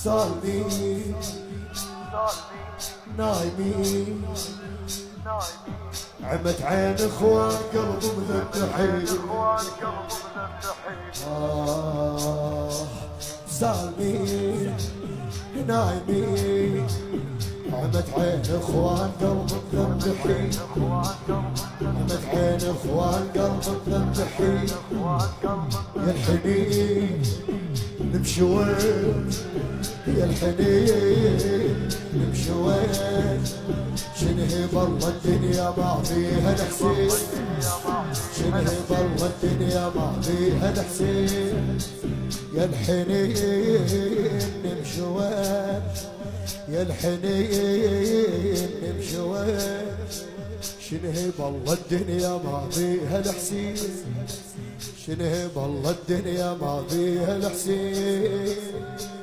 صالمين نايمين عمت عين اخوان قلب مذبحين صالمين نايمين عمت عين اخوان قلب مذبحين عمت عين اخوان قلب مذبحين يا الحنين نمشي وين يا الحنين نمشي وين شنهي بالله الدنيا ما فيها الحسين شنهي بالله الدنيا ما فيها الحسين يا الحنين نمشي وين يا الحنين نمشي وين شنهي بالله الدنيا ما فيها الحسين شنهي بالله الدنيا ما فيها الحسين